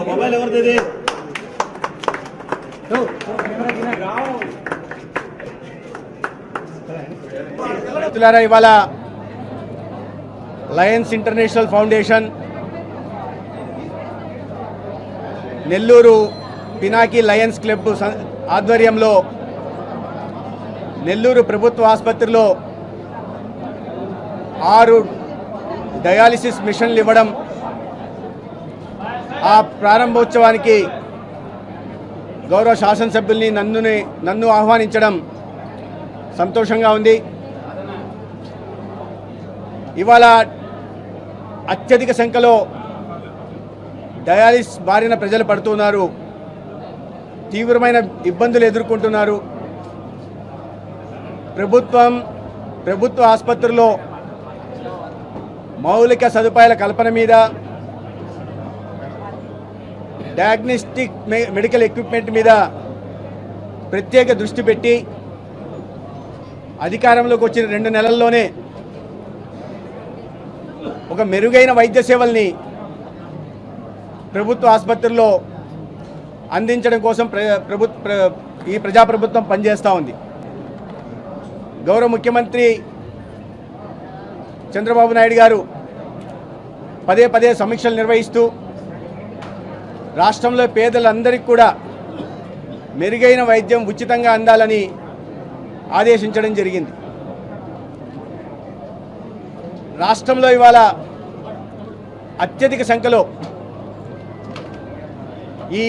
Mobile ఎవరిది? ఇవాళ Lions international foundation Nellore Pinaki Lions club ఆధ్వర్యంలో నెల్లూరు ప్రభుత్వ ఆసుపత్రిలో 6 డయాలిసిస్ మిషన్లు ఇవ్వడం, ఆ ప్రారంభోత్సవానికి గౌరవ శాసనసభ్యుల్ని నన్ను ఆహ్వానించడం సంతోషంగా ఉంది. ఇవాళ అత్యధిక సంఖ్యలో డయాలిసిస్ బారిన ప్రజలు పడుతున్నారు, తీవ్రమైన ఇబ్బందులు ఎదుర్కొంటున్నారు. ప్రభుత్వ ఆసుపత్రుల్లో మౌలిక సదుపాయాల కల్పన మీద, డయాగ్నోస్టిక్ మెడికల్ ఎక్విప్మెంట్ మీద ప్రత్యేక దృష్టి పెట్టి అధికారంలోకి వచ్చిన 2 నెలల్లోనే ఒక మెరుగైన వైద్య సేవల్ని ప్రభుత్వ ఆసుపత్రుల్లో అందించడం కోసం ఈ ప్రజాప్రభుత్వం పనిచేస్తూ ఉంది. గౌరవ ముఖ్యమంత్రి చంద్రబాబు నాయుడు గారు పదే సమీక్షలు నిర్వహిస్తూ రాష్ట్రంలో పేదలందరికీ కూడా మెరుగైన వైద్యం ఉచితంగా అందాలని ఆదేశించడం జరిగింది. రాష్ట్రంలో ఇవాళ అత్యధిక సంఖ్యలో ఈ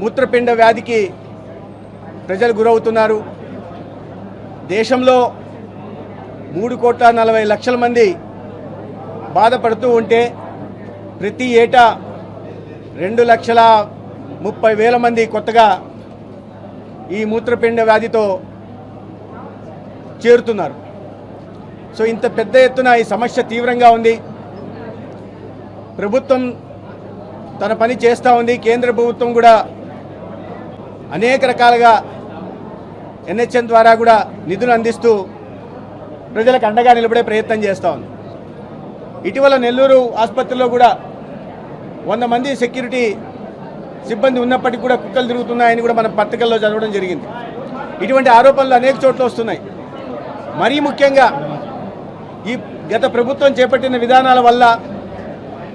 మూత్రపిండ వ్యాధికి ప్రజలు గురవుతున్నారు. దేశంలో 3,40,00,000 మంది బాధపడుతూ ఉంటే ప్రతి ఏటా 2,30,000 మంది కొత్తగా ఈ మూత్రపిండ వ్యాధితో చేరుతున్నారు. సో ఇంత పెద్ద ఎత్తున ఈ సమస్య తీవ్రంగా ఉంది. ప్రభుత్వం తన పని చేస్తూ ఉంది. కేంద్ర ప్రభుత్వం కూడా అనేక రకాలుగా NHM ద్వారా కూడా నిధులు అందిస్తూ ప్రజలకు అండగా నిలబడే ప్రయత్నం చేస్తూ ఉంది. ఇటీవల నెల్లూరు ఆసుపత్రిలో కూడా 100 మంది సెక్యూరిటీ సిబ్బంది ఉన్నప్పటికీ కూడా కుక్కలు తిరుగుతున్నాయని కూడా మనం పత్రికల్లో చదవడం జరిగింది. ఇటువంటి ఆరోపణలు అనేక చోట్ల వస్తున్నాయి. మరీ ముఖ్యంగా ఈ గత ప్రభుత్వం చేపట్టిన విధానాల వల్ల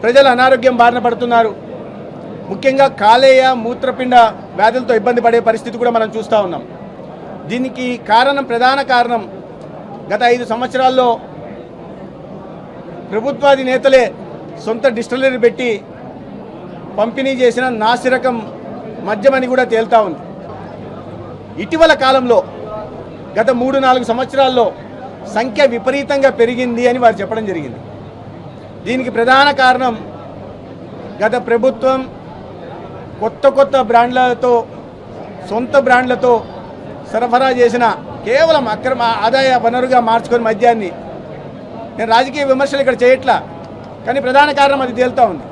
ప్రజలు అనారోగ్యం బారిన పడుతున్నారు. ముఖ్యంగా కాలేయ మూత్రపిండ వ్యాధులతో ఇబ్బంది పడే పరిస్థితి కూడా మనం చూస్తూ ఉన్నాం. దీనికి ప్రధాన కారణం గత 5 సంవత్సరాల్లో ప్రభుత్వాది నేతలే సొంత డిస్టిలరీ పెట్టి పంపిణీ చేసిన నాసిరకం మద్యమని కూడా తేల్తా ఉంది. ఇటీవల కాలంలో గత 3-4 సంవత్సరాల్లో సంఖ్య విపరీతంగా పెరిగింది అని వారు చెప్పడం జరిగింది. దీనికి ప్రధాన కారణం గత ప్రభుత్వం కొత్త బ్రాండ్లతో సొంత బ్రాండ్లతో సరఫరా చేసిన కేవలం అక్రమ ఆదాయ వనరుగా మార్చుకొని మద్యాన్ని, నేను రాజకీయ విమర్శలు ఇక్కడ చేయట్లా, కానీ ప్రధాన కారణం అది తేలుతూ ఉంది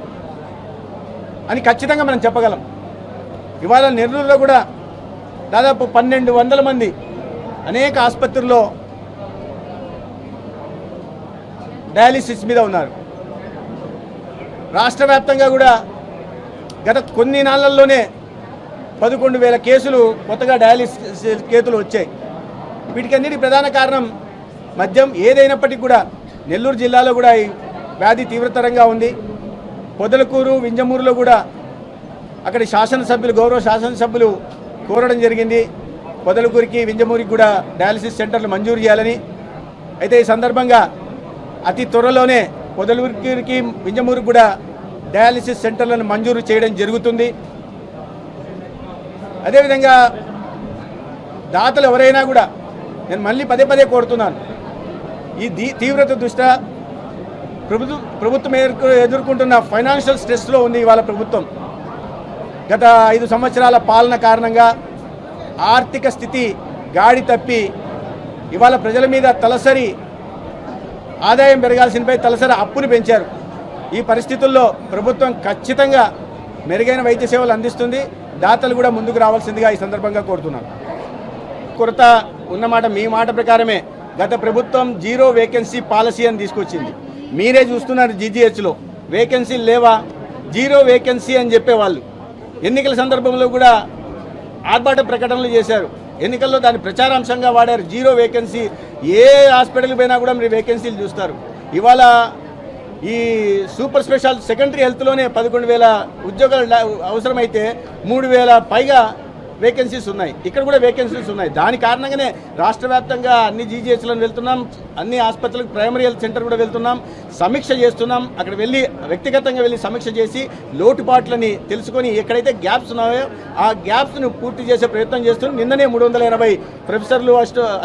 అని ఖచ్చితంగా మనం చెప్పగలం. ఇవాళ నెల్లూరులో కూడా దాదాపు 1,200 మంది అనేక ఆసుపత్రుల్లో డయాలిసిస్ మీద ఉన్నారు. రాష్ట్ర వ్యాప్తంగా కూడా గత కొన్ని నెలల్లోనే 11,000 కేసులు కొత్తగా డయాలిసిస్ కేసులు వచ్చాయి. వీటికన్నిటి ప్రధాన కారణం మద్యం. ఏదైనప్పటికీ కూడా నెల్లూరు జిల్లాలో కూడా ఈ వ్యాధి తీవ్రతరంగా ఉంది. పొదలకూరు, వింజమూరులో కూడా అక్కడి గౌరవ శాసనసభ్యులు కోరడం జరిగింది పొదలకూరికి, వింజమూరికి కూడా డయాలిసిస్ సెంటర్లు మంజూరు చేయాలని. అయితే ఈ సందర్భంగా అతి త్వరలోనే పొదలకూరికి, వింజమూరికి కూడా డయాలిసిస్ సెంటర్లను మంజూరు చేయడం జరుగుతుంది. అదేవిధంగా దాతలు ఎవరైనా కూడా నేను మళ్ళీ పదే కోరుతున్నాను, ఈ తీవ్రత దృష్ట్యా ప్రభుత్వం ఎదుర్కొంటున్న ఫైనాన్షియల్ స్ట్రెస్లో ఉంది ఇవాళ ప్రభుత్వం. గత 5 సంవత్సరాల పాలన కారణంగా ఆర్థిక స్థితి గాడి తప్పి ఇవాళ ప్రజల మీద తలసరి ఆదాయం పెరగాల్సినపై తలసరి అప్పును పెంచారు. ఈ పరిస్థితుల్లో ప్రభుత్వం ఖచ్చితంగా మెరుగైన వైద్య సేవలు అందిస్తుంది. దాతలు కూడా ముందుకు రావాల్సిందిగా ఈ సందర్భంగా కోరుతున్నాను. కొరత ఉన్నమాట మీ మాట ప్రకారమే గత ప్రభుత్వం 0 వేకెన్సీ పాలసీ అని తీసుకొచ్చింది. మీరే చూస్తున్నారు జీజీహెచ్లో వేకెన్సీలు లేవా, జీరో వేకెన్సీ అని చెప్పేవాళ్ళు ఎన్నికల సందర్భంలో కూడా ఆర్భాట ప్రకటనలు చేశారు. ఎన్నికల్లో దాన్ని ప్రచారాంశంగా వాడారు. జీరో వేకెన్సీ, ఏ హాస్పిటల్కి పోయినా కూడా మీరు వేకెన్సీలు చూస్తారు. ఇవాళ ఈ సూపర్ స్పెషాలిటీ సెకండరీ హెల్త్లోనే 11,000 ఉద్యోగాలు అవసరమైతే 3,000 పైగా వేకెన్సీస్ ఉన్నాయి. ఇక్కడ కూడా వేకెన్సీస్ ఉన్నాయి. దాని కారణంగానే రాష్ట్ర వ్యాప్తంగా అన్ని జీజీహెచ్లను వెళ్తున్నాం, అన్ని ఆసుపత్రులకు ప్రైమరీ హెల్త్ సెంటర్ కూడా వెళ్తున్నాం, సమీక్ష చేస్తున్నాం. అక్కడ వెళ్ళి వ్యక్తిగతంగా వెళ్ళి సమీక్ష చేసి లోటుపాట్లని తెలుసుకొని ఎక్కడైతే గ్యాప్స్ ఉన్నాయో ఆ గ్యాప్స్ను పూర్తి చేసే ప్రయత్నం చేస్తున్నాం. నిన్ననే 380 ప్రొఫెసర్లు,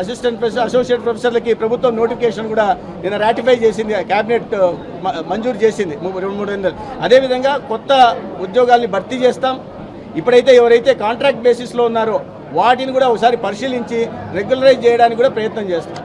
అసిస్టెంట్ ప్రొఫెసర్, అసోసియేట్ ప్రొఫెసర్లకి ప్రభుత్వం నోటిఫికేషన్ కూడా నిన్న రాటిఫై చేసింది, క్యాబినెట్ మంజూరు చేసింది 300. అదేవిధంగా కొత్త ఉద్యోగాల్ని భర్తీ చేస్తాం. ఇప్పుడైతే ఎవరైతే కాంట్రాక్ట్ బేసిస్లో ఉన్నారో వాటిని కూడా ఒకసారి పరిశీలించి రెగ్యులరైజ్ చేయడానికి కూడా ప్రయత్నం చేస్తాం.